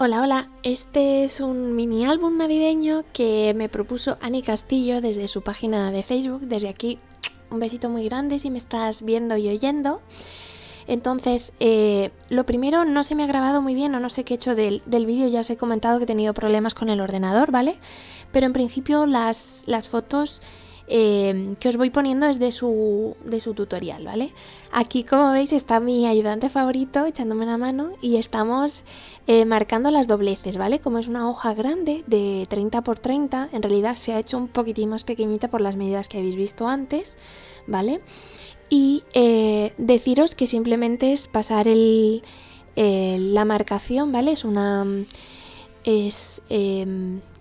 Hola, hola. Este es un mini álbum navideño que me propuso Ani Castillo desde su página de Facebook. Desde aquí, un besito muy grande si me estás viendo y oyendo. Entonces, lo primero, no se me ha grabado muy bien o no sé qué he hecho del vídeo. Ya os he comentado que he tenido problemas con el ordenador, ¿vale? Pero en principio las fotos que os voy poniendo es de su tutorial, ¿vale? Aquí, como veis, está mi ayudante favorito echándome una mano y estamos marcando las dobleces, ¿vale? Como es una hoja grande de 30 por 30, en realidad se ha hecho un poquitín más pequeñita por las medidas que habéis visto antes, ¿vale? Y deciros que simplemente es pasar la marcación, ¿vale?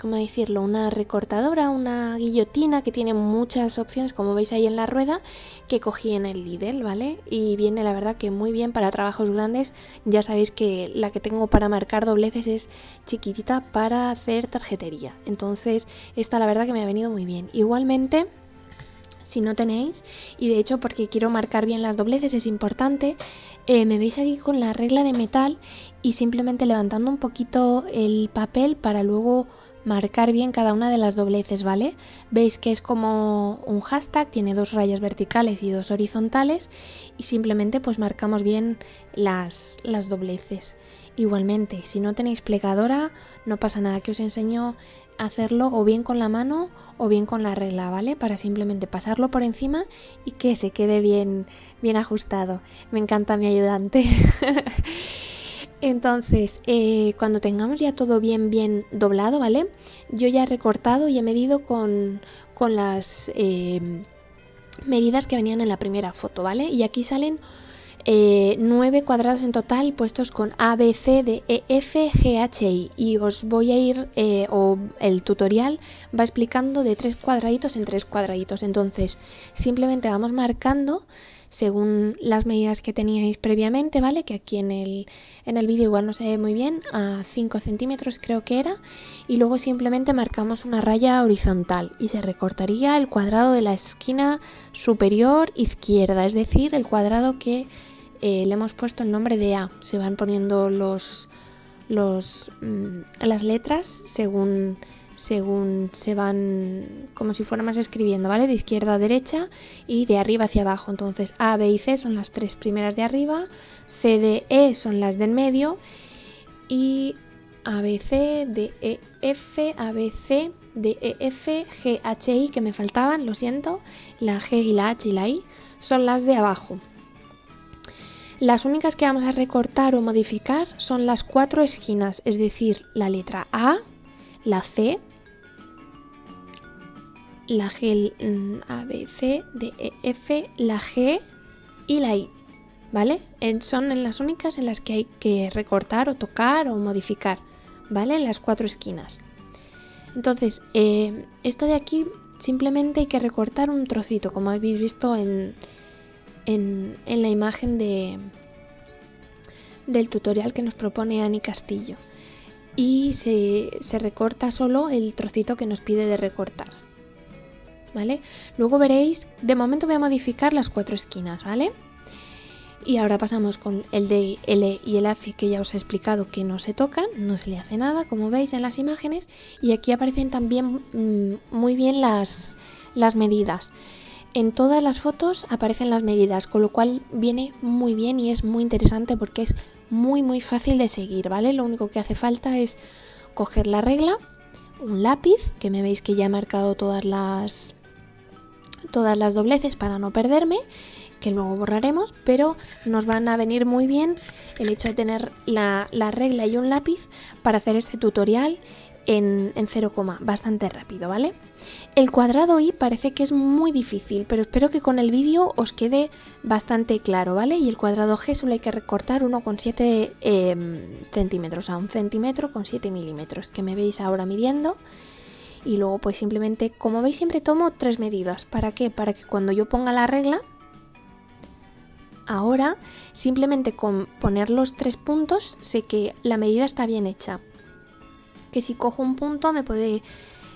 ¿Cómo decirlo? Una recortadora, una guillotina que tiene muchas opciones, como veis ahí en la rueda, que cogí en el Lidl, ¿vale? Y viene la verdad que muy bien para trabajos grandes. Ya sabéis que la que tengo para marcar dobleces es chiquitita para hacer tarjetería. Entonces esta la verdad que me ha venido muy bien. Igualmente, si no tenéis, y de hecho porque quiero marcar bien las dobleces es importante, me veis aquí con la regla de metal y simplemente levantando un poquito el papel para luego marcar bien cada una de las dobleces, ¿vale? Veis que es como un hashtag, tiene 2 rayas verticales y 2 horizontales y simplemente pues marcamos bien las dobleces. Igualmente, si no tenéis plegadora, no pasa nada, que os enseño a hacerlo o bien con la mano o bien con la regla, ¿vale? Para simplemente pasarlo por encima y que se quede bien ajustado. Me encanta mi ayudante. Entonces, cuando tengamos ya todo bien doblado, ¿vale? Yo ya he recortado y he medido con las medidas que venían en la primera foto, ¿vale? Y aquí salen 9 cuadrados en total puestos con A, B, C, D, E, F, G, H, I. Y os voy a ir, o el tutorial va explicando de 3 cuadraditos en 3 cuadraditos. Entonces, simplemente vamos marcando según las medidas que teníais previamente, ¿vale? Que aquí en el vídeo igual no se ve muy bien, a 5 centímetros creo que era. Y luego simplemente marcamos una raya horizontal y se recortaría el cuadrado de la esquina superior izquierda, es decir, el cuadrado que le hemos puesto el nombre de A. Se van poniendo las letras según se van, como si fuéramos escribiendo, ¿vale? De izquierda a derecha y de arriba hacia abajo. Entonces A, B y C son las 3 primeras de arriba, C, D, E son las del medio y A, B, C, D, E, F, A, B, C, D, E, F, G, H, I, que me faltaban, lo siento. La G y la H y la I son las de abajo. Las únicas que vamos a recortar o modificar son las 4 esquinas, es decir, la letra A, la C, la G, A, B, C, D, E, F, la G y la I, ¿vale? Son las únicas en las que hay que recortar o tocar o modificar, ¿vale? En las 4 esquinas. Entonces, esta de aquí simplemente hay que recortar un trocito, como habéis visto en la imagen del tutorial que nos propone Ani Castillo. Y se recorta solo el trocito que nos pide de recortar, ¿vale? Luego veréis, de momento voy a modificar las 4 esquinas, ¿vale? Y ahora pasamos con el D, L y el F, que ya os he explicado que no se tocan, no se le hace nada, como veis en las imágenes. Y aquí aparecen también muy bien las medidas. En todas las fotos aparecen las medidas, con lo cual viene muy bien y es muy interesante porque es muy fácil de seguir, ¿vale? Lo único que hace falta es coger la regla, un lápiz, que me veis que ya he marcado todas las dobleces para no perderme, que luego borraremos, pero nos van a venir muy bien el hecho de tener la regla y un lápiz para hacer este tutorial en 0, bastante rápido, ¿vale? El cuadrado I parece que es muy difícil, pero espero que con el vídeo os quede bastante claro, ¿vale? Y el cuadrado G solo hay que recortar 1,7 centímetros, o sea, 1 centímetro con 7 milímetros, que me veis ahora midiendo. Y luego pues simplemente, como veis, siempre tomo 3 medidas. ¿Para qué? Para que cuando yo ponga la regla, ahora simplemente con poner los 3 puntos sé que la medida está bien hecha. Que si cojo un punto me puede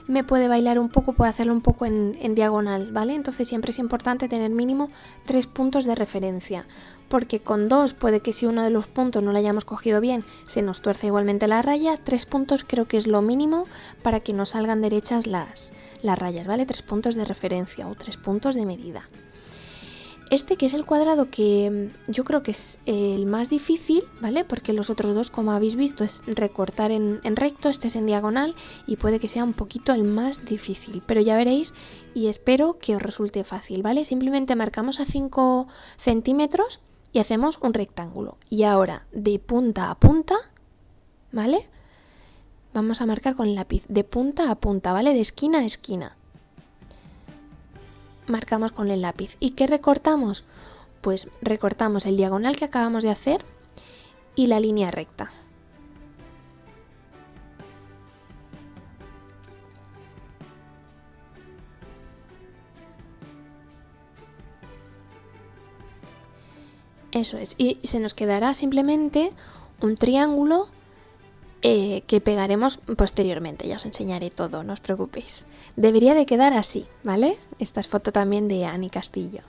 me puede bailar un poco, puede hacerlo un poco en diagonal, ¿vale? Entonces siempre es importante tener mínimo 3 puntos de referencia, porque con 2 puede que si uno de los puntos no lo hayamos cogido bien, se nos tuerce igualmente la raya. 3 puntos creo que es lo mínimo para que nos salgan derechas las rayas, ¿vale? 3 puntos de referencia o 3 puntos de medida. Este, que es el cuadrado, que yo creo que es el más difícil, ¿vale? Porque los otros dos, como habéis visto, es recortar en recto, este es en diagonal y puede que sea un poquito el más difícil, pero ya veréis y espero que os resulte fácil, ¿vale? Simplemente marcamos a 5 centímetros y hacemos un rectángulo. Y ahora, de punta a punta, ¿vale? Vamos a marcar con el lápiz, de punta a punta, ¿vale? De esquina a esquina. Marcamos con el lápiz. ¿Y qué recortamos? Pues recortamos el diagonal que acabamos de hacer y la línea recta. Eso es. Y se nos quedará simplemente un triángulo que pegaremos posteriormente. Ya os enseñaré todo, no os preocupéis. Debería de quedar así, ¿vale? Esta es foto también de Ani Castillo.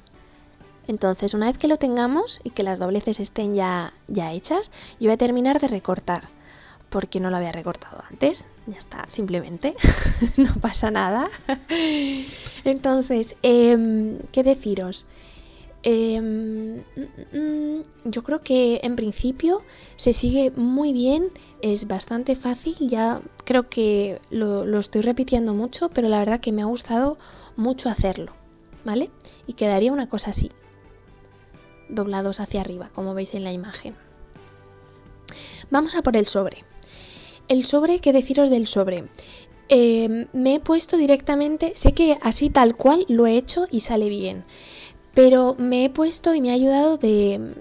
Entonces, una vez que lo tengamos y que las dobleces estén ya hechas, yo voy a terminar de recortar, porque no lo había recortado antes. Ya está, simplemente. No pasa nada. Entonces, ¿qué deciros? Yo creo que en principio se sigue muy bien, es bastante fácil, ya creo que lo estoy repitiendo mucho, pero la verdad que me ha gustado mucho hacerlo, ¿vale? Y quedaría una cosa así, doblados hacia arriba, como veis en la imagen. Vamos a por el sobre. El sobre, ¿qué deciros del sobre? Me he puesto directamente, sé que así tal cual lo he hecho y sale bien, pero me he puesto y me ha ayudado de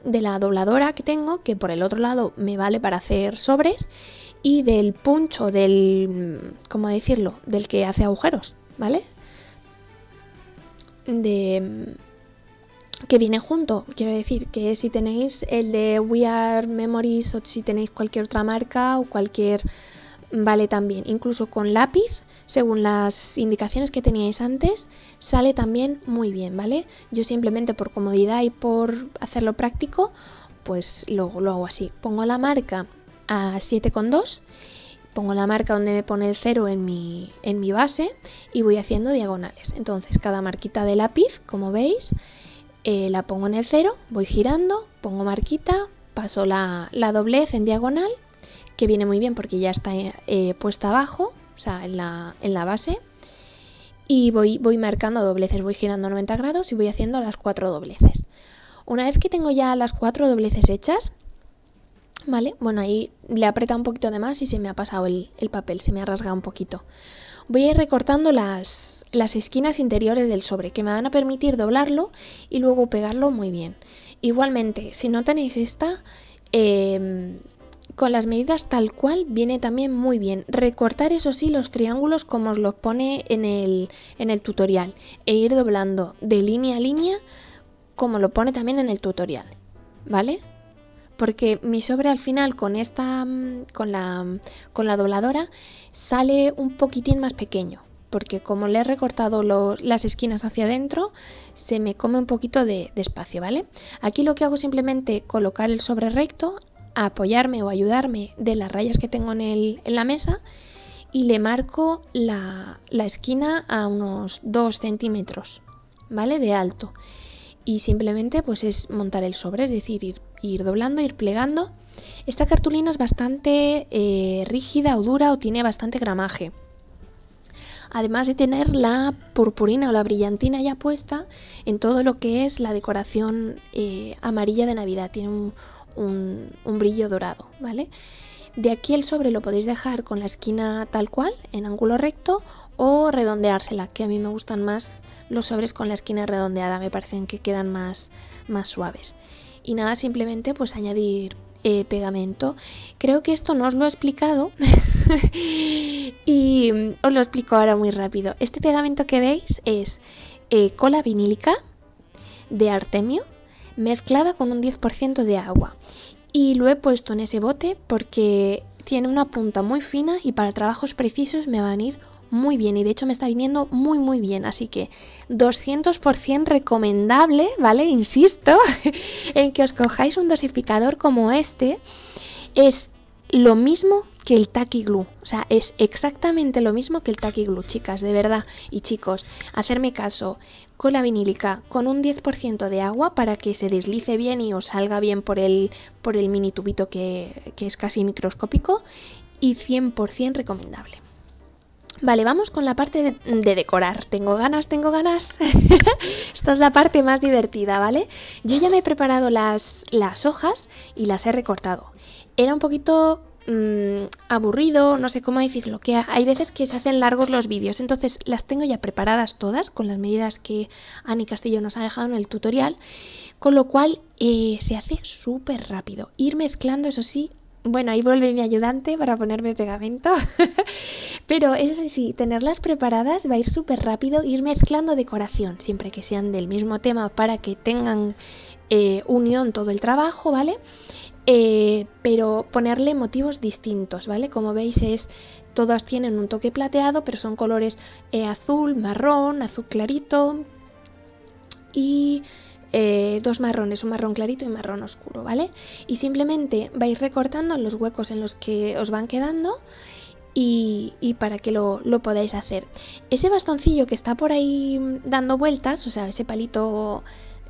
la dobladora que tengo, que por el otro lado me vale para hacer sobres, y del puncho, ¿cómo decirlo? Del que hace agujeros, ¿vale? Que viene junto, quiero decir, que si tenéis el de We Are Memories o si tenéis cualquier otra marca o cualquier... Vale también, incluso con lápiz, según las indicaciones que teníais antes, sale también muy bien, ¿vale? Yo simplemente por comodidad y por hacerlo práctico, pues lo hago así. Pongo la marca a 7,2, pongo la marca donde me pone el 0 en mi base y voy haciendo diagonales. Entonces cada marquita de lápiz, como veis, la pongo en el 0, voy girando, pongo marquita, paso la doblez en diagonal, que viene muy bien porque ya está puesta abajo, o sea, en la base, y voy marcando dobleces, voy girando 90 grados y voy haciendo las 4 dobleces. Una vez que tengo ya las 4 dobleces hechas, ¿vale? Bueno, ahí le he apretado un poquito de más y se me ha pasado el papel, se me ha rasgado un poquito. Voy a ir recortando las esquinas interiores del sobre, que me van a permitir doblarlo y luego pegarlo muy bien. Igualmente, si no tenéis esta... con las medidas tal cual viene también muy bien. Recortar, eso sí, los triángulos como os los pone en el tutorial e ir doblando de línea a línea como lo pone también en el tutorial, ¿vale? Porque mi sobre al final con la dobladora sale un poquitín más pequeño, porque como le he recortado las esquinas hacia adentro, se me come un poquito de espacio, ¿vale? Aquí lo que hago es simplemente colocar el sobre recto, apoyarme o ayudarme de las rayas que tengo en la mesa y le marco la esquina a unos 2 centímetros, ¿vale? De alto. Y simplemente pues es montar el sobre, es decir, ir doblando, ir plegando. Esta cartulina es bastante rígida o dura o tiene bastante gramaje. Además de tener la purpurina o la brillantina ya puesta en todo lo que es la decoración amarilla de Navidad. Tiene un brillo dorado, ¿vale? De aquí el sobre lo podéis dejar con la esquina tal cual, en ángulo recto, o redondeársela, que a mí me gustan más los sobres con la esquina redondeada, me parecen que quedan más suaves. Y nada, simplemente pues añadir pegamento. Creo que esto no os lo he explicado y os lo explico ahora muy rápido. Este pegamento que veis es cola vinílica de Artemio, mezclada con un 10% de agua, y lo he puesto en ese bote porque tiene una punta muy fina y para trabajos precisos me van a ir muy bien, y de hecho me está viniendo muy bien, así que 200% recomendable, ¿vale? Insisto en que os cojáis un dosificador como este. Es lo mismo que el Tacky Glue, o sea, es exactamente lo mismo que el Tacky Glue, chicas, de verdad. Y chicos, hacerme caso, cola vinílica con un 10% de agua para que se deslice bien y os salga bien por el mini tubito que es casi microscópico, y 100% recomendable. Vale, vamos con la parte de decorar. Tengo ganas. Esta es la parte más divertida, ¿vale? Yo ya me he preparado las hojas y las he recortado. Era un poquito aburrido, no sé cómo decirlo, que hay veces que se hacen largos los vídeos, entonces las tengo ya preparadas todas con las medidas que Ani Castillo nos ha dejado en el tutorial, con lo cual se hace súper rápido. Ir mezclando, eso sí. Bueno, ahí vuelve mi ayudante para ponerme pegamento. Pero eso sí, tenerlas preparadas va a ir súper rápido. Ir mezclando decoración, siempre que sean del mismo tema para que tengan unión todo el trabajo, ¿vale? Pero ponerle motivos distintos, ¿vale? Como veis, todas tienen un toque plateado, pero son colores azul, marrón, azul clarito y... dos marrones, un marrón clarito y un marrón oscuro, ¿vale? Y simplemente vais recortando en los huecos en los que os van quedando y para que lo podáis hacer. Ese bastoncillo que está por ahí dando vueltas, o sea, ese palito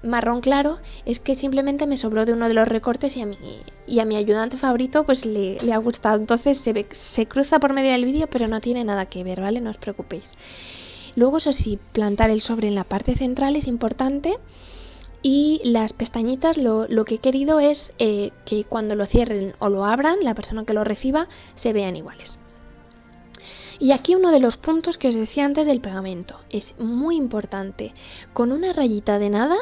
marrón claro, es que simplemente me sobró de uno de los recortes y a mi ayudante favorito pues le ha gustado. Entonces se cruza por medio del vídeo, pero no tiene nada que ver, ¿vale? No os preocupéis. Luego, eso sí, plantar el sobre en la parte central es importante. Y las pestañitas, lo que he querido es que cuando lo cierren o lo abran, la persona que lo reciba, se vean iguales. Y aquí uno de los puntos que os decía antes del pegamento. Es muy importante. Con una rayita de nada,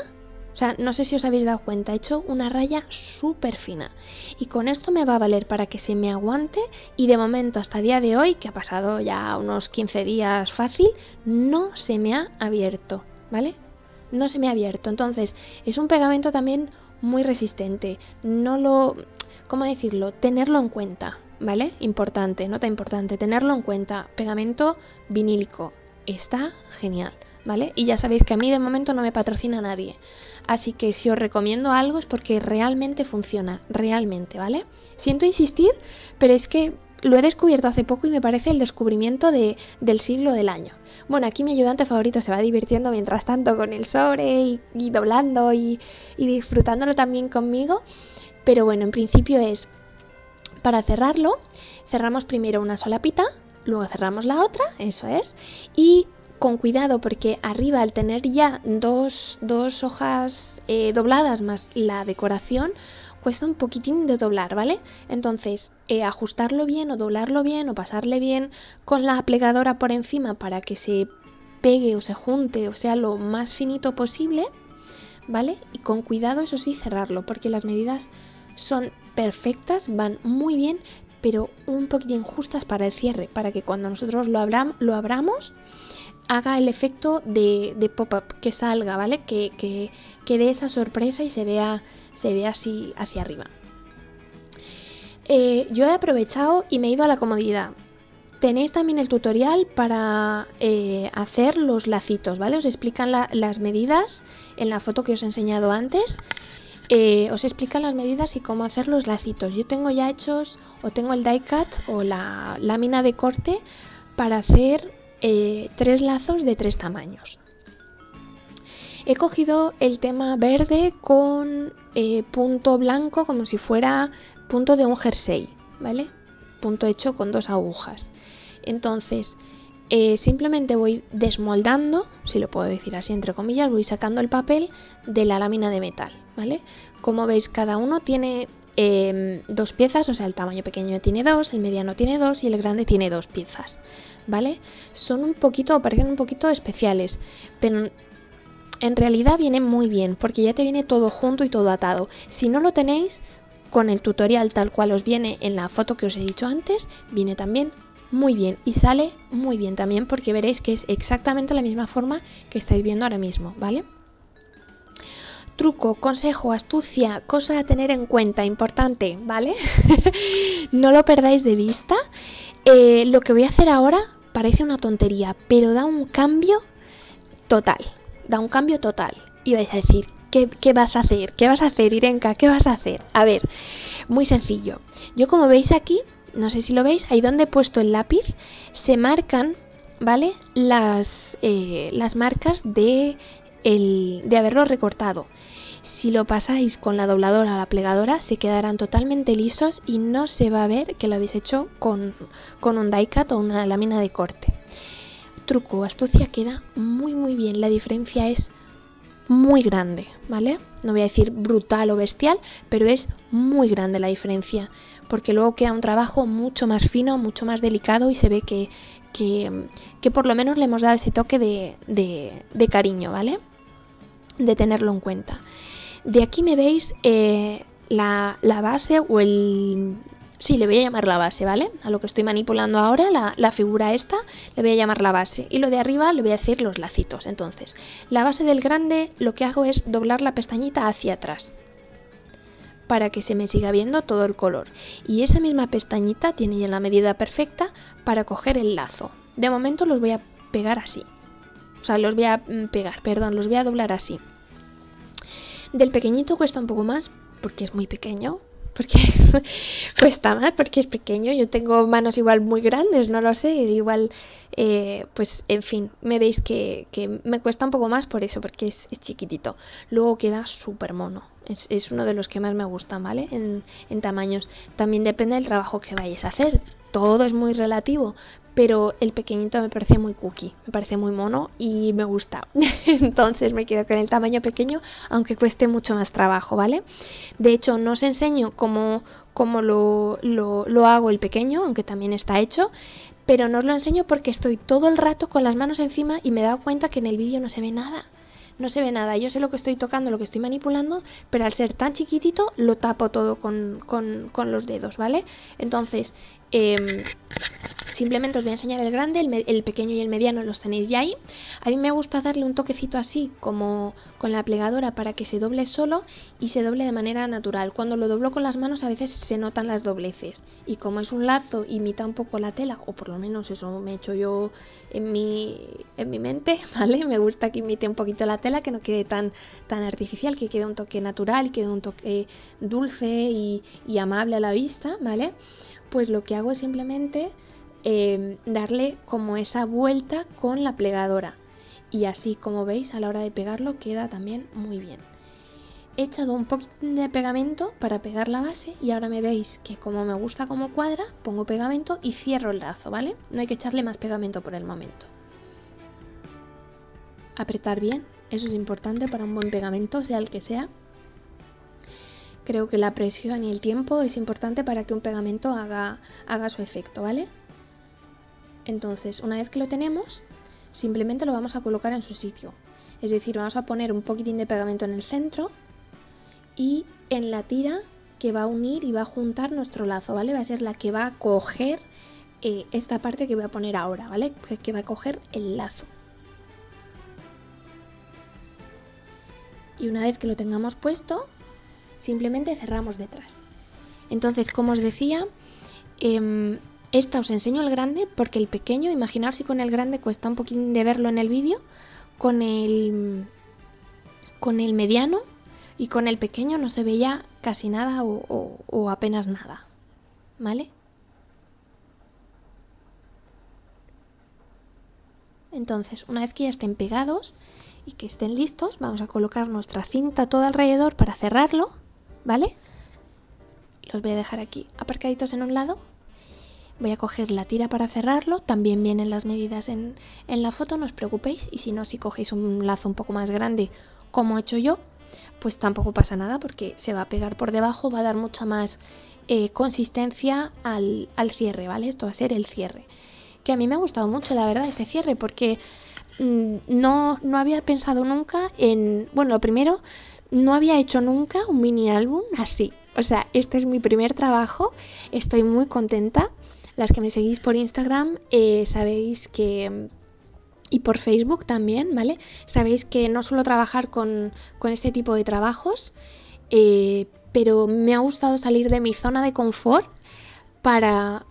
o sea, no sé si os habéis dado cuenta, he hecho una raya súper fina. Y con esto me va a valer para que se me aguante, y de momento hasta el día de hoy, que ha pasado ya unos 15 días fácil, no se me ha abierto, ¿vale? No se me ha abierto. Entonces es un pegamento también muy resistente. ¿Cómo decirlo? Tenerlo en cuenta, ¿vale? Importante, nota importante, tenerlo en cuenta. Pegamento vinílico, está genial, ¿vale? Y ya sabéis que a mí de momento no me patrocina nadie, así que si os recomiendo algo es porque realmente funciona, realmente, ¿vale? Siento insistir, pero es que lo he descubierto hace poco y me parece el descubrimiento del siglo del año. Bueno, aquí mi ayudante favorito se va divirtiendo mientras tanto con el sobre y doblando y disfrutándolo también conmigo. Pero bueno, en principio es, para cerrarlo, cerramos primero una solapita, luego cerramos la otra, eso es. Y con cuidado, porque arriba, al tener ya dos hojas dobladas más la decoración, cuesta un poquitín de doblar, ¿vale? Entonces, ajustarlo bien o doblarlo bien o pasarle bien con la plegadora por encima para que se pegue o se junte o sea lo más finito posible, ¿vale? Y con cuidado, eso sí, cerrarlo, porque las medidas son perfectas, van muy bien, pero un poquitín justas para el cierre, para que cuando nosotros lo abramos haga el efecto de pop-up, que salga, ¿vale? Que dé esa sorpresa y se vea así hacia arriba. Yo he aprovechado y me he ido a la comodidad. Tenéis también el tutorial para hacer los lacitos, ¿vale? Os explican las medidas en la foto que os he enseñado antes. Os explican las medidas y cómo hacer los lacitos. Yo tengo ya hechos, o tengo el die cut o la lámina de corte para hacer 3 lazos de 3 tamaños. He cogido el tema verde con punto blanco, como si fuera punto de un jersey, ¿vale? Punto hecho con 2 agujas. Entonces, simplemente voy desmoldando, si lo puedo decir así entre comillas, voy sacando el papel de la lámina de metal, ¿vale? Como veis, cada uno tiene 2 piezas, o sea, el tamaño pequeño tiene 2, el mediano tiene 2 y el grande tiene 2 piezas, ¿vale? Parecen un poquito especiales, pero en realidad vienen muy bien, porque ya te viene todo junto y todo atado. Si no lo tenéis, con el tutorial tal cual os viene en la foto que os he dicho antes, viene también muy bien y sale muy bien también, porque veréis que es exactamente la misma forma que estáis viendo ahora mismo, ¿vale? truco, consejo, astucia, cosa a tener en cuenta, importante, ¿vale? No lo perdáis de vista. Lo que voy a hacer ahora parece una tontería, pero da un cambio total. Da un cambio total. Y vais a decir, ¿qué vas a hacer? ¿Qué vas a hacer, Irenka? ¿Qué vas a hacer? A ver, muy sencillo. Yo, como veis aquí, no sé si lo veis, ahí donde he puesto el lápiz, se marcan, ¿vale? Las marcas de haberlo recortado. Si lo pasáis con la dobladora a la plegadora, se quedarán totalmente lisos y no se va a ver que lo habéis hecho con un die cut o una lámina de corte. Truco o astucia, queda muy bien. La diferencia es muy grande, ¿vale? No voy a decir brutal o bestial, pero es muy grande la diferencia, porque luego queda un trabajo mucho más fino, mucho más delicado y se ve que por lo menos le hemos dado ese toque de cariño, ¿vale? De tenerlo en cuenta. De aquí me veis la base o el... Sí, le voy a llamar la base, ¿vale? A lo que estoy manipulando ahora, la figura esta, le voy a llamar la base. Y lo de arriba le voy a decir los lacitos. Entonces, la base del grande lo que hago es doblar la pestañita hacia atrás, para que se me siga viendo todo el color. Y esa misma pestañita tiene ya la medida perfecta para coger el lazo. De momento los voy a pegar así. O sea, los voy a doblar así. Del pequeñito cuesta un poco más porque es muy pequeño. Porque cuesta más porque es pequeño. Yo tengo manos igual muy grandes, no lo sé. Igual, pues en fin, me veis que me cuesta un poco más por eso, porque es chiquitito. Luego queda súper mono. Es uno de los que más me gustan, ¿vale? En tamaños. También depende del trabajo que vayáis a hacer. Todo es muy relativo. Pero el pequeñito me parece muy cookie, me parece muy mono y me gusta. Entonces me quedo con el tamaño pequeño, aunque cueste mucho más trabajo, ¿vale? De hecho, no os enseño cómo lo hago el pequeño, aunque también está hecho, pero no os lo enseño porque estoy todo el rato con las manos encima y me he dado cuenta que en el vídeo no se ve nada. No se ve nada, yo sé lo que estoy tocando, lo que estoy manipulando, pero al ser tan chiquitito lo tapo todo con los dedos, ¿vale? Entonces, simplemente os voy a enseñar el grande, el pequeño y el mediano los tenéis ya ahí. A mí me gusta darle un toquecito así, como con la plegadora, para que se doble solo y se doble de manera natural. Cuando lo doblo con las manos a veces se notan las dobleces. Y como es un lazo, imita un poco la tela, o por lo menos eso me he hecho yo en mi mente, ¿vale? Me gusta que imite un poquito la tela, que no quede tan artificial, que quede un toque natural, que quede un toque dulce y amable a la vista, ¿vale? Pues lo que hago es simplemente darle como esa vuelta con la plegadora. Y así, como veis, a la hora de pegarlo queda también muy bien. He echado un poquito de pegamento para pegar la base y ahora me veis que como me gusta como cuadra, pongo pegamento y cierro el lazo, ¿vale? No hay que echarle más pegamento por el momento. Apretar bien, eso es importante para un buen pegamento, sea el que sea. Creo que la presión y el tiempo es importante para que un pegamento haga su efecto, ¿vale? Entonces, una vez que lo tenemos, simplemente lo vamos a colocar en su sitio. Es decir, vamos a poner un poquitín de pegamento en el centro y en la tira que va a unir y va a juntar nuestro lazo, ¿vale? Va a ser la que va a coger esta parte que voy a poner ahora, ¿vale? Que va a coger el lazo. Y una vez que lo tengamos puesto, simplemente cerramos detrás. Entonces, como os decía, esta os enseño el grande porque el pequeño, imaginaos si con el grande cuesta un poquín de verlo en el vídeo, con el mediano y con el pequeño no se veía casi nada o apenas nada, ¿vale? Entonces, una vez que ya estén pegados y que estén listos, vamos a colocar nuestra cinta todo alrededor para cerrarlo, ¿vale? Los voy a dejar aquí aparcaditos en un lado. Voy a coger la tira para cerrarlo, también vienen las medidas en la foto, no os preocupéis. Y si no, si cogéis un lazo un poco más grande, como he hecho yo, pues tampoco pasa nada porque se va a pegar por debajo, va a dar mucha más consistencia al cierre, ¿vale? Esto va a ser el cierre. Que a mí me ha gustado mucho, la verdad, este cierre, porque no había pensado nunca en... Bueno, lo primero, no había hecho nunca un mini álbum así. O sea, este es mi primer trabajo, estoy muy contenta. Las que me seguís por Instagram sabéis que y por Facebook también, ¿vale? Sabéis que no suelo trabajar con este tipo de trabajos, pero me ha gustado salir de mi zona de confort para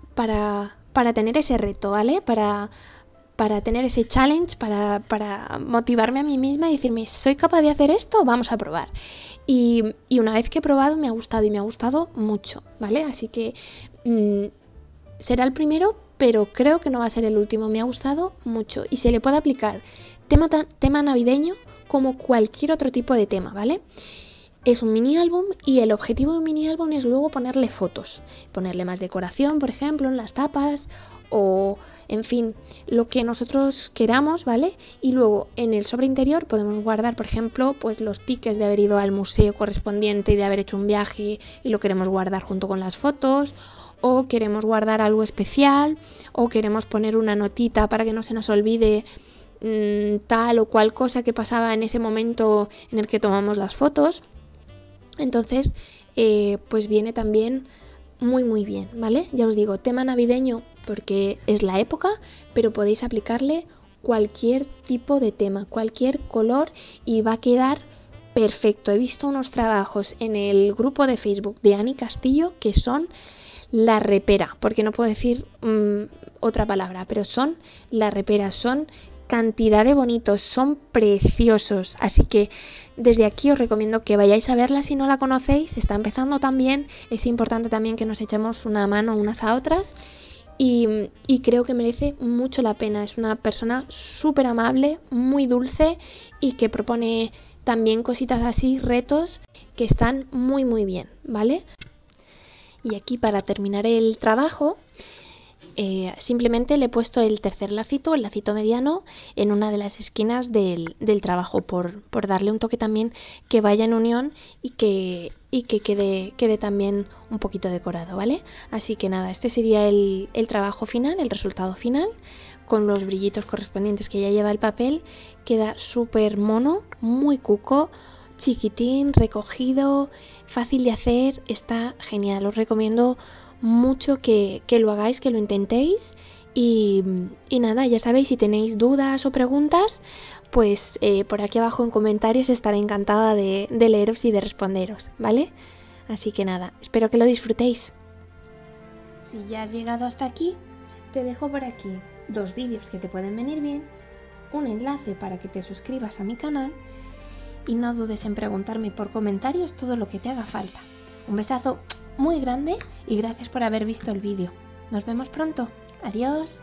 tener ese reto, ¿vale? Para tener ese challenge, para motivarme a mí misma y decirme, ¿soy capaz de hacer esto? Vamos a probar. Y una vez que he probado me ha gustado y me ha gustado mucho, ¿vale? Así que será el primero, pero creo que no va a ser el último. Me ha gustado mucho y se le puede aplicar tema navideño como cualquier otro tipo de tema, ¿vale? Es un mini álbum y el objetivo de un mini álbum es luego ponerle fotos, ponerle más decoración, por ejemplo, en las tapas o, en fin, lo que nosotros queramos, ¿vale? Y luego en el sobre interior podemos guardar, por ejemplo, pues los tickets de haber ido al museo correspondiente y de haber hecho un viaje y lo queremos guardar junto con las fotos, o queremos guardar algo especial, o queremos poner una notita para que no se nos olvide tal o cual cosa que pasaba en ese momento en el que tomamos las fotos. Entonces, pues viene también muy bien, ¿vale? Ya os digo, tema navideño porque es la época, pero podéis aplicarle cualquier tipo de tema, cualquier color y va a quedar perfecto. He visto unos trabajos en el grupo de Facebook de Ani Castillo que son la repera, porque no puedo decir otra palabra, pero son la repera, son cantidad de bonitos, son preciosos, así que desde aquí os recomiendo que vayáis a verla si no la conocéis, está empezando también, es importante también que nos echemos una mano unas a otras y creo que merece mucho la pena, es una persona súper amable, muy dulce y que propone también cositas así, retos que están muy bien, ¿vale? Y aquí para terminar el trabajo simplemente le he puesto el tercer lacito, el lacito mediano, en una de las esquinas del trabajo por darle un toque también que vaya en unión y que quede también un poquito decorado, ¿vale? Así que nada, este sería el trabajo final, el resultado final, con los brillitos correspondientes que ya lleva el papel. Queda súper mono, muy cuco, chiquitín, recogido, fácil de hacer, está genial. Os recomiendo mucho que lo hagáis, que lo intentéis y nada, ya sabéis, si tenéis dudas o preguntas, pues por aquí abajo en comentarios estaré encantada de leeros y de responderos, ¿vale? Así que nada, espero que lo disfrutéis. Si ya has llegado hasta aquí, te dejo por aquí 2 vídeos que te pueden venir bien, un enlace para que te suscribas a mi canal y no dudes en preguntarme por comentarios todo lo que te haga falta. Un besazo muy grande y gracias por haber visto el vídeo. Nos vemos pronto. Adiós.